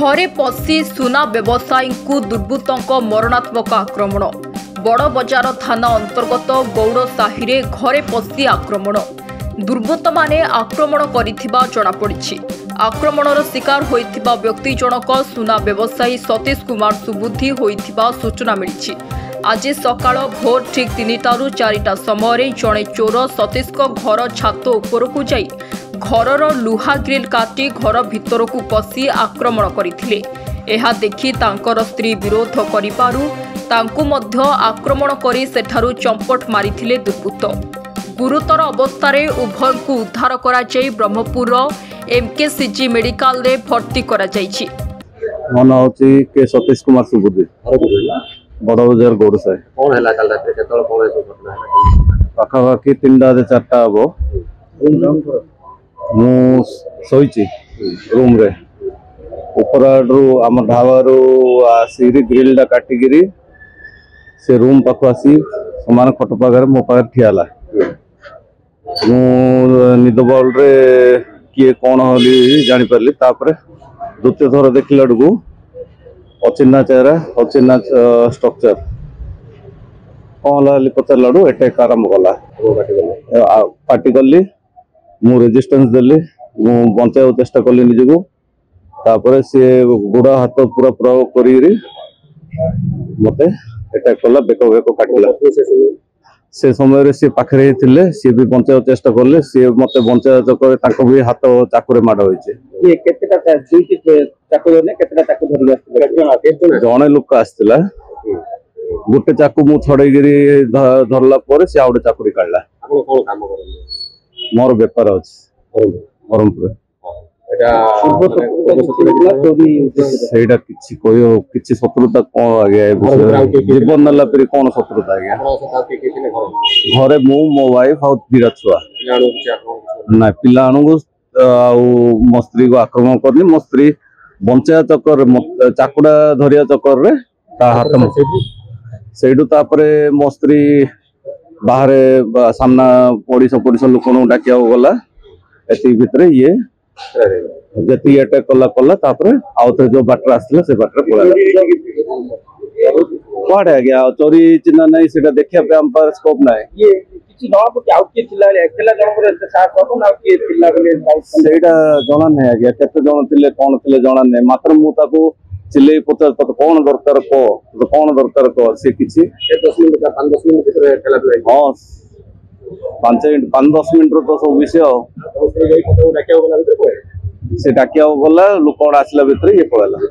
घरे पशि सुना व्यवसायी को दुर्बृत्तों मरणात्मक आक्रमण। बड़ बजार थाना अंतर्गत गौड़ साहि घरे पशि आक्रमण। दुर्बृत्त माने आक्रमण करिथिबा जଣାपड़ी। आक्रमणर शिकार होइथिबा व्यक्ति जनक सुना व्यवसायी सतीश कुमार सुबुद्धि होइथिबा सूचना मिली। आज सकाळ भोर ठीक 3टारू 4टा समय जड़े चोर सतीश घर छात उपरकू जाई घरर लुहा ग्रिल काटी घर भितर को पशि आक्रमण करथिले। एहा देखि तांकर स्त्री विरोध करिबारु तांकु मध्य आक्रमण करी सेठारु चंपट मारिथिले दुर्बृत्त। गुरुतर अवस्था उभय को उद्धार करा जाई ब्रह्मपुर एमकेसीजी मेडिकल रे भर्ती करा जाईछि। मन होची के सतीश कुमार सुबुद्धि बड़ बजार गौड़ साहि। कौन हैला काल रात केतल कोन सब घटना हैला पाखा पाखी 3टा 4टा हबो। मु सोईची रूम रे ऊपर आडू आम ढाबारू आसी ग्रिल टा काटिकी से रूम पाख आसी समान खट पाखे मो पाखे ठियाला। मु निद बल रे किए कौन होली जानी पारली। तापरे द्वितीय थर देखला बेलू अचिन्ना चेहरा अचिन्ना स्ट्रक्चर कौन पचार लाडू अटैक आरंभ कला। पार्टी कली मु रेजिस्टेंस देली मु बचाव चेष्टा कली निजको। तापर सी गोड़ हाथ पूरा प्रयोग करी मते अटैक कला बेक बेक काटला। से समय सी पाखे थे सी भी बचाव चेष्टा कले सी मत बचाव चक्कर ताको भी हाथ चाकुरे माड़ होइछे। जड़े लोक आसला गोटे चाकू मु छड़ेगिरी धरला पर से आउटे चाकुरी काढला। मोर बेपार अछि ब्रह्मपुर। सेटा किछि कोयो किछि शत्रुता कोन आगे जीवन नला पर कोन शत्रुता आगे घरे मु मो वाइफ आ 2 छुआ ना पिला को मो स्त्री को आक्रमण करनी। मो स्त्री बंचा चक्कर चाकुड़ा धरिया चक्कर रे ता हाथ सेडू तापरे मो स्त्री बाहर सामना पड़ोस लोक डाकिया गला। एति भितरे ये जति अटैक कला कला तापरे आउ थे जो बाटर आसला से बाटर पळा पड़े गया। चोरी चिन्ह नहीं सेटा देखिया पे हम पर स्कोप नाही। ये किछि न पके आउट के थिला एकला जण पर एते साथ को ना के थिला बले सेटा जणा नै आ गया। केते जण थिले कोन थिले जणा नै। मात्र मु ताको चिल्ले पचार तो कौन दरकार को तो कौन दरकार को से किछि 10 मिनिट 5-10 मिनिट भितर खेला प्ले। हां 5-10 मिनिट रो तो सब विषय डाकिया गला भितर से डाकिया गला लोक आसला भितर ये पळला।